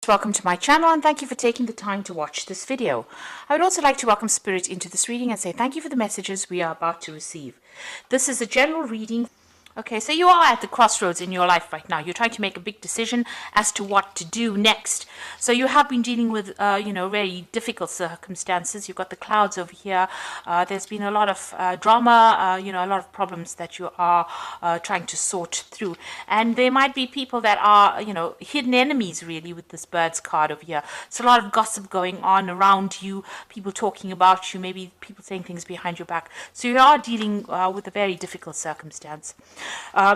Welcome to my channel and thank you for taking the time to watch this video. I would also like to welcome Spirit into this reading and say thank you for the messages we are about to receive. This is a general reading. Okay, so you are at the crossroads in your life right now. You're trying to make a big decision as to what to do next. So you have been dealing with, very difficult circumstances. You've got the clouds over here. There's been a lot of drama, a lot of problems that you are trying to sort through. And there might be people that are, hidden enemies really with this Bird's card over here. So a lot of gossip going on around you, people talking about you, maybe people saying things behind your back. So you are dealing with a very difficult circumstance.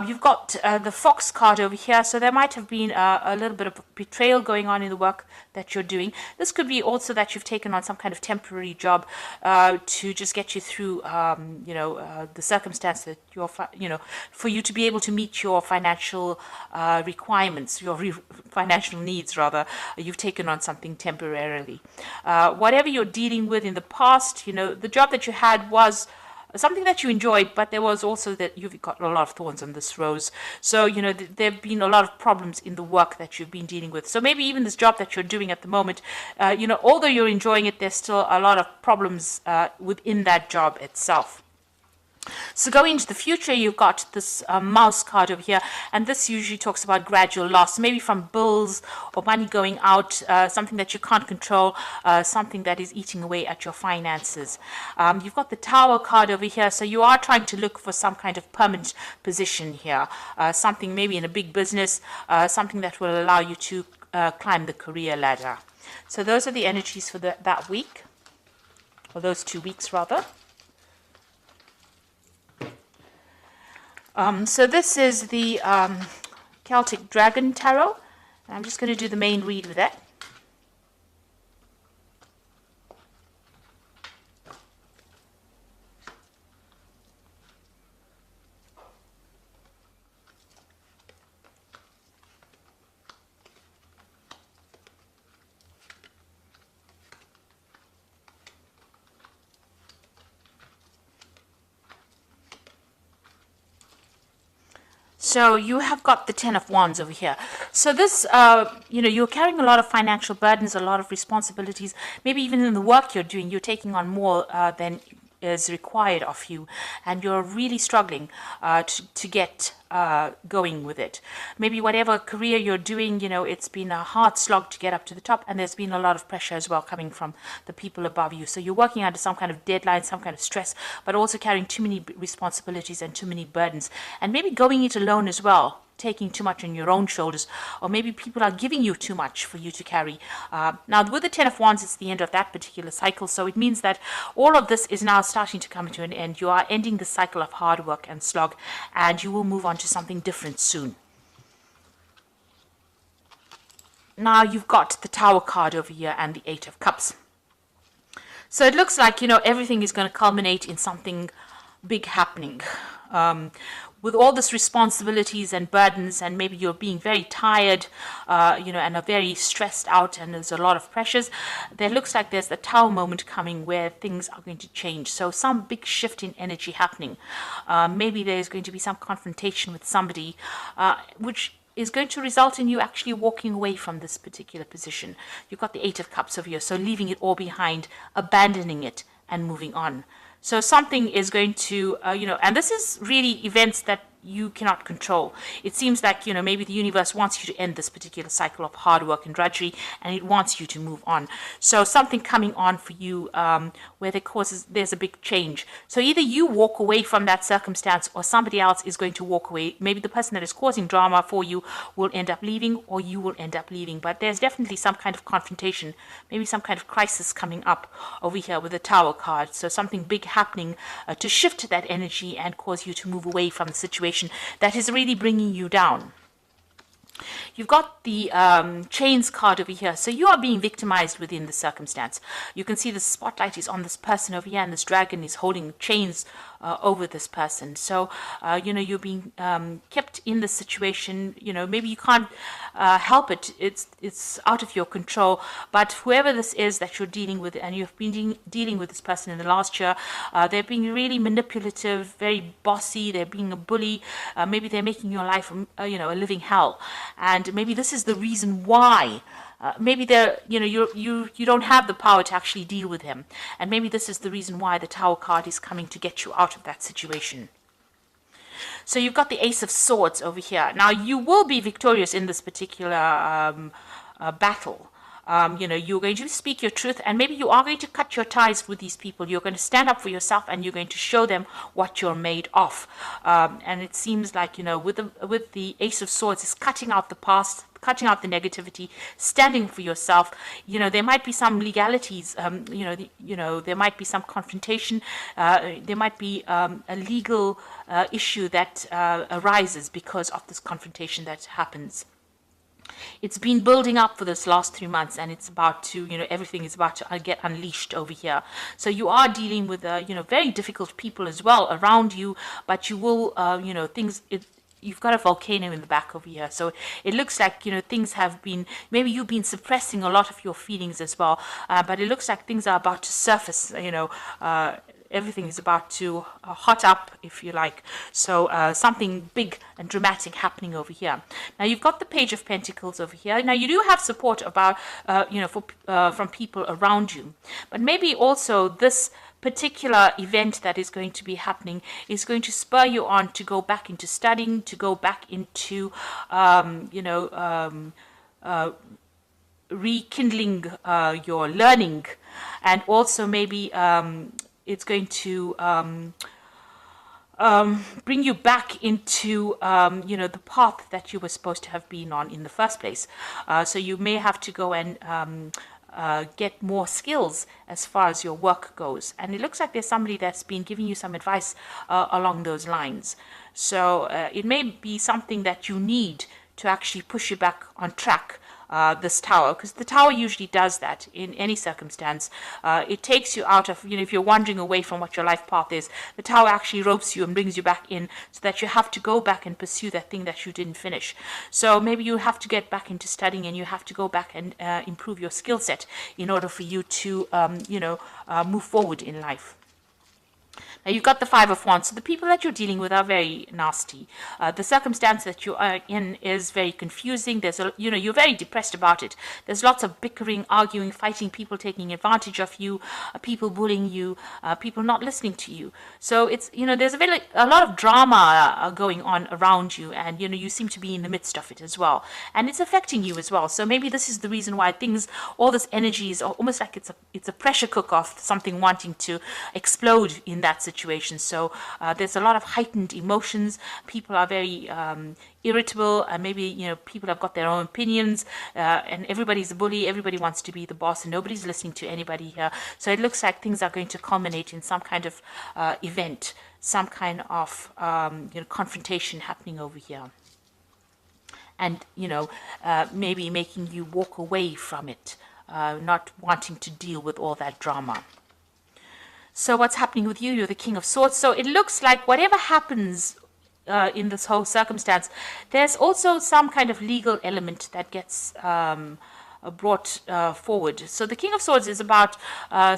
You've got the Fox card over here, so there might have been a little bit of betrayal going on in the work that you're doing. This could be also that you've taken on some kind of temporary job to just get you through, the circumstance that for you to be able to meet your financial requirements, your financial needs rather. You've taken on something temporarily. Whatever you're dealing with in the past, the job that you had was something that you enjoyed, but there was also that you've got a lot of thorns on this rose. So, there have been a lot of problems in the work that you've been dealing with. So maybe even this job that you're doing at the moment, although you're enjoying it, there's still a lot of problems within that job itself. So going into the future, you've got this mouse card over here, and this usually talks about gradual loss, maybe from bills or money going out, something that you can't control, something that is eating away at your finances. You've got the Tower card over here, so you are trying to look for some kind of permanent position here, something maybe in a big business, something that will allow you to climb the career ladder. So those are the energies for that week, or those 2 weeks rather. So this is the Celtic Dragon Tarot. I'm just going to do the main read with that. So you have got the Ten of Wands over here. So this, you're carrying a lot of financial burdens, a lot of responsibilities. Maybe even in the work you're doing, you're taking on more than is required of you, and you're really struggling to get going with it. Maybe whatever career you're doing, it's been a hard slog to get up to the top, and there's been a lot of pressure as well coming from the people above you. So you're working under some kind of deadline, some kind of stress, but also carrying too many responsibilities and too many burdens, and maybe going it alone as well, taking too much on your own shoulders, or maybe people are giving you too much for you to carry. Now with the Ten of Wands, it's the end of that particular cycle, so it means that all of this is now starting to come to an end. You are ending the cycle of hard work and slog, and you will move on to something different soon. Now you've got the Tower card over here and the Eight of Cups. So it looks like, everything is going to culminate in something big happening. With all this responsibilities and burdens, and maybe you're being very tired, and are very stressed out, and there's a lot of pressures, there looks like there's the Tower moment coming where things are going to change. So some big shift in energy happening. Maybe there's going to be some confrontation with somebody, which is going to result in you actually walking away from this particular position. You've got the Eight of Cups over here, so leaving it all behind, abandoning it, and moving on. So something is going to, and this is really events that you cannot control. It seems like, maybe the universe wants you to end this particular cycle of hard work and drudgery, and it wants you to move on. So something coming on for you where there's a big change. So either you walk away from that circumstance, or somebody else is going to walk away. Maybe the person that is causing drama for you will end up leaving, or you will end up leaving. But there's definitely some kind of confrontation, maybe some kind of crisis coming up over here with the Tower card. So something big happening to shift that energy and cause you to move away from the situation that is really bringing you down. You've got the Chains card over here. So you are being victimized within the circumstance. You can see the spotlight is on this person over here, and this dragon is holding chains over this person. So, you're being kept in the situation. Maybe you can't help it. It's out of your control. But whoever this is that you're dealing with, and you've been dealing with this person in the last year, they're being really manipulative, very bossy. They're being a bully. Maybe they're making your life, a living hell. And maybe this is the reason why maybe they're, you don't have the power to actually deal with him, and maybe this is the reason why the Tower card is coming to get you out of that situation. So you've got the Ace of Swords over here. Now you will be victorious in this particular battle. You're going to speak your truth, and maybe you are going to cut your ties with these people. You're going to stand up for yourself, and you're going to show them what you're made of. And it seems like, with the Ace of Swords, is cutting out the past, cutting out the negativity, standing for yourself. There might be some legalities. There might be some confrontation. There might be a legal issue that arises because of this confrontation that happens. It's been building up for this last 3 months, and it's about to, everything is about to get unleashed over here. So you are dealing with, very difficult people as well around you, but you will, you've got a volcano in the back over here. So it looks like, things have been, maybe you've been suppressing a lot of your feelings as well, but it looks like things are about to surface, everything is about to hot up, if you like. So something big and dramatic happening over here. Now you've got the Page of Pentacles over here. Now you do have support about, from people around you, but maybe also this particular event that is going to be happening is going to spur you on to go back into studying, to go back into, rekindling your learning, and also maybe it's going to bring you back into, the path that you were supposed to have been on in the first place. So you may have to go and get more skills as far as your work goes. And it looks like there's somebody that's been giving you some advice along those lines. So it may be something that you need to actually push you back on track. This Tower, because the Tower usually does that in any circumstance. It takes you out of, if you're wandering away from what your life path is, the Tower actually ropes you and brings you back in, so that you have to go back and pursue that thing that you didn't finish. So maybe you have to get back into studying, and you have to go back and improve your skill set in order for you to, move forward in life. Now you've got the Five of Wands. So the people that you're dealing with are very nasty. The circumstance that you are in is very confusing. There's you're very depressed about it. There's lots of bickering, arguing, fighting, people taking advantage of you, people bullying you, people not listening to you. So it's, there's a lot of drama going on around you, and you seem to be in the midst of it as well, and it's affecting you as well. So maybe this is the reason why all this energy is almost like it's a pressure cooker of something wanting to explode in that situation. So there's a lot of heightened emotions. People are very irritable, and maybe people have got their own opinions, and everybody's a bully. Everybody wants to be the boss, and nobody's listening to anybody here. So it looks like things are going to culminate in some kind of event, some kind of confrontation happening over here, and maybe making you walk away from it, not wanting to deal with all that drama. So what's happening with you? You're the King of Swords. So it looks like whatever happens in this whole circumstance, there's also some kind of legal element that gets brought forward. So the King of Swords is about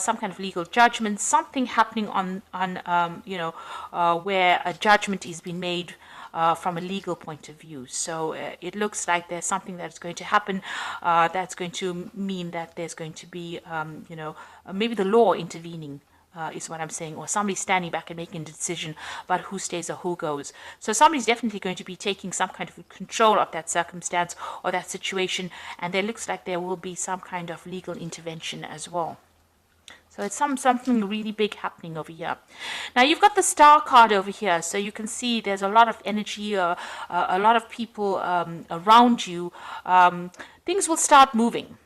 some kind of legal judgment, something happening on where a judgment is being made from a legal point of view. So it looks like there's something that's going to happen that's going to mean that there's going to be, maybe the law intervening. Is what I'm saying, or somebody standing back and making a decision about who stays or who goes. So somebody's definitely going to be taking some kind of control of that circumstance or that situation, and it looks like there will be some kind of legal intervention as well. So it's something really big happening over here. Now you've got the Star card over here, so you can see there's a lot of energy, a lot of people around you. Things will start moving.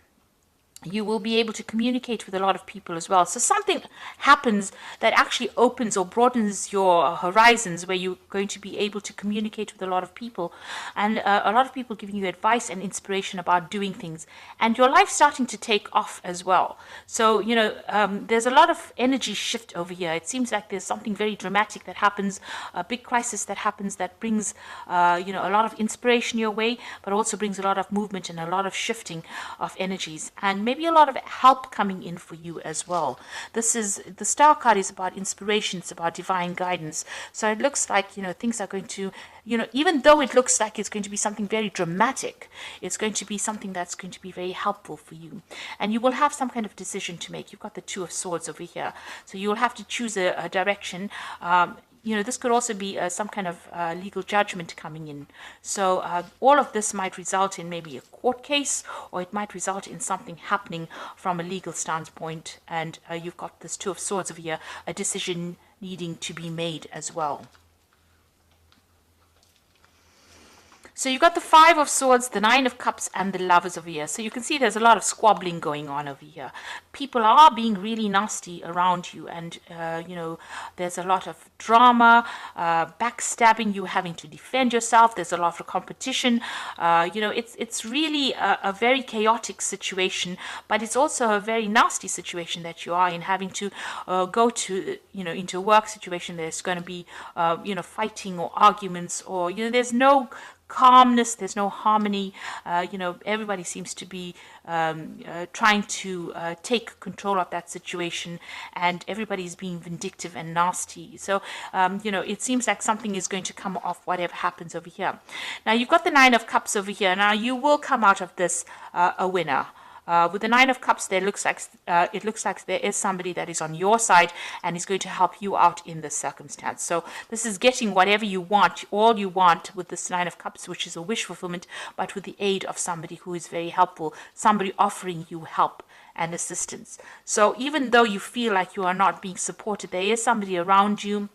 You will be able to communicate with a lot of people as well. So something happens that actually opens or broadens your horizons, where you're going to be able to communicate with a lot of people, and a lot of people giving you advice and inspiration about doing things, and your life starting to take off as well. So, there's a lot of energy shift over here. It seems like there's something very dramatic that happens, a big crisis that happens that brings, a lot of inspiration your way, but also brings a lot of movement and a lot of shifting of energies. And maybe maybe a lot of help coming in for you as well. This is, the Star card is about inspiration, it's about divine guidance. So it looks like, you know, things are going to, you know, even though it looks like it's going to be something very dramatic, it's going to be something that's going to be very helpful for you. And you will have some kind of decision to make. You've got the Two of Swords over here. So you will have to choose a direction. You know, this could also be some kind of legal judgment coming in. So all of this might result in maybe a court case, or it might result in something happening from a legal standpoint. And you've got this Two of Swords over here, a decision needing to be made as well. So you've got the Five of Swords, the Nine of Cups, and the Lovers over here. So you can see there's a lot of squabbling going on over here. People are being really nasty around you, and, you know, there's a lot of drama, backstabbing, you having to defend yourself. There's a lot of competition. You know, it's really a very chaotic situation, but it's also a very nasty situation that you are in, having to go to, you know, into a work situation. There's going to be, you know, fighting or arguments, or, you know, there's no calmness, there's no harmony. You know, everybody seems to be trying to take control of that situation, and everybody's being vindictive and nasty. So, you know, it seems like something is going to come off whatever happens over here. Now, you've got the Nine of Cups over here. Now, you will come out of this a winner. With the Nine of Cups, it looks like there is somebody that is on your side and is going to help you out in this circumstance. So this is getting whatever you want, all you want, with this Nine of Cups, which is a wish fulfillment, but with the aid of somebody who is very helpful, somebody offering you help and assistance. So even though you feel like you are not being supported, there is somebody around you,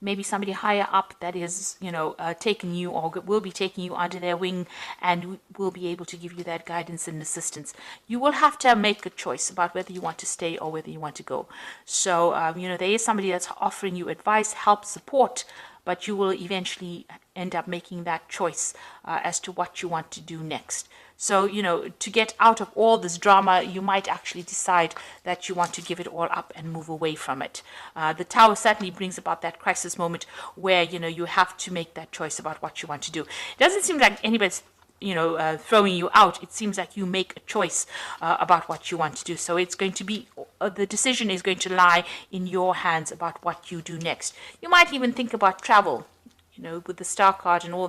maybe somebody higher up, that is, you know, taking you, or will be taking you under their wing, and will be able to give you that guidance and assistance. You will have to make a choice about whether you want to stay or whether you want to go. So, you know, there is somebody that's offering you advice, help, support, but you will eventually end up making that choice as to what you want to do next. So, you know, to get out of all this drama, you might actually decide that you want to give it all up and move away from it. The Tower certainly brings about that crisis moment where, you know, you have to make that choice about what you want to do. It doesn't seem like anybody's, you know, throwing you out. It seems like you make a choice about what you want to do. So it's going to be, the decision is going to lie in your hands about what you do next. You might even think about travel. You know, with the Star card and all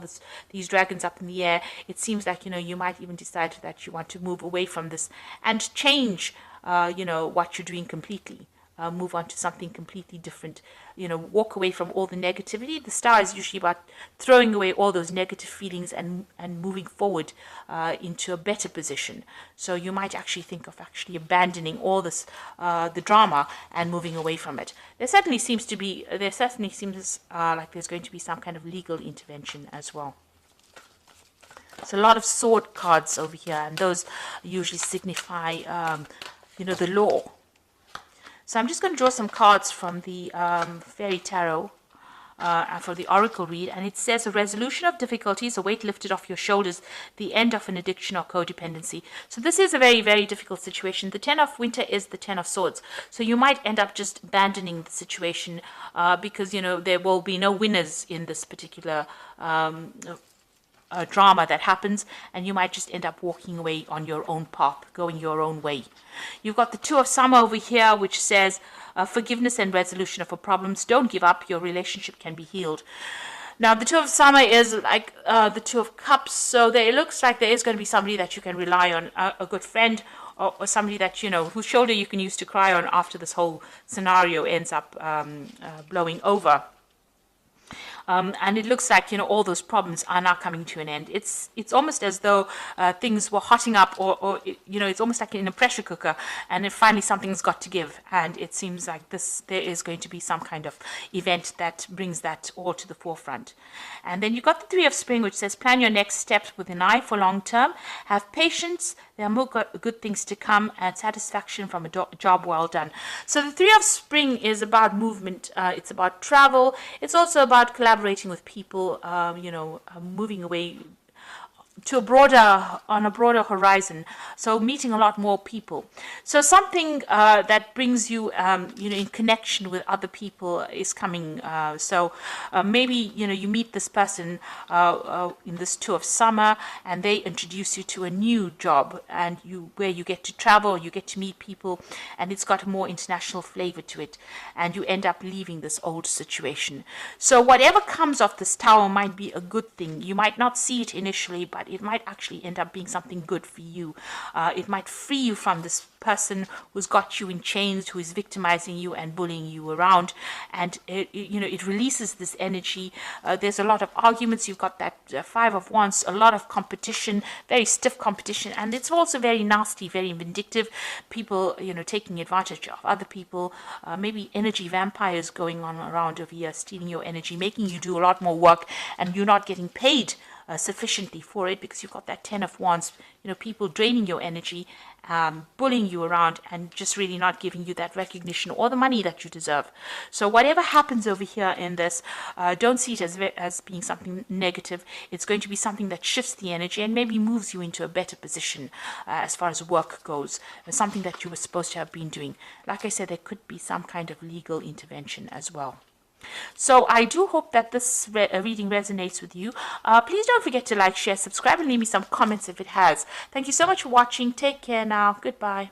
these dragons up in the air, it seems like, you know, you might even decide that you want to move away from this and change, you know, what you're doing completely. Move on to something completely different. You know, walk away from all the negativity. The Star is usually about throwing away all those negative feelings and moving forward into a better position. So you might actually think of actually abandoning all this, the drama, and moving away from it. There certainly seems like there's going to be some kind of legal intervention as well. So a lot of sword cards over here, and those usually signify, you know, the law. So I'm just going to draw some cards from the Fairy Tarot for the Oracle read, and it says a resolution of difficulties, a weight lifted off your shoulders, the end of an addiction or codependency. So this is a very, very difficult situation. The Ten of Winter is the Ten of Swords. So you might end up just abandoning the situation because, you know, there will be no winners in this particular drama that happens, and you might just end up walking away on your own path, going your own way. You've got the Two of Summer over here, which says forgiveness and resolution of problems. Don't give up. Your relationship can be healed. Now, the Two of Summer is like the Two of Cups, so it looks like there is going to be somebody that you can rely on, a good friend, or somebody that, you know, whose shoulder you can use to cry on after this whole scenario ends up blowing over. And it looks like, you know, all those problems are now coming to an end. It's almost as though things were hotting up, or you know, it's almost like in a pressure cooker, and then finally something's got to give. And it seems like there is going to be some kind of event that brings that all to the forefront. And then you've got the Three of Spring, which says plan your next steps with an eye for long term. Have patience. There are more good things to come, and satisfaction from a job well done. So the Three of Spring is about movement. It's about travel. It's also about collaborating with people, you know, moving away, to a broader, on a broader horizon, so meeting a lot more people. So something that brings you in connection with other people is coming. Maybe you meet this person in this tour of summer, and they introduce you to a new job, and where you get to travel, you get to meet people, and it's got a more international flavor to it, and you end up leaving this old situation. So whatever comes of this tower might be a good thing. You might not see it initially, but it might actually end up being something good for you. It might free you from this person who's got you in chains, who is victimizing you and bullying you around, and it releases this energy. There's a lot of arguments. You've got that Five of Wands, a lot of competition, very stiff competition, and it's also very nasty, very vindictive. People taking advantage of other people, maybe energy vampires going on around over here, stealing your energy, making you do a lot more work, and you're not getting paid sufficiently for it, because you've got that Ten of Wands, people draining your energy, bullying you around, and just really not giving you that recognition or the money that you deserve. So whatever happens over here in this, don't see it as being something negative. It's going to be something that shifts the energy and maybe moves you into a better position as far as work goes, something that you were supposed to have been doing. Like I said, there could be some kind of legal intervention as well. So I do hope that this reading resonates with you. Please don't forget to like, share, subscribe, and leave me some comments if it has. Thank you so much for watching. Take care now. Goodbye.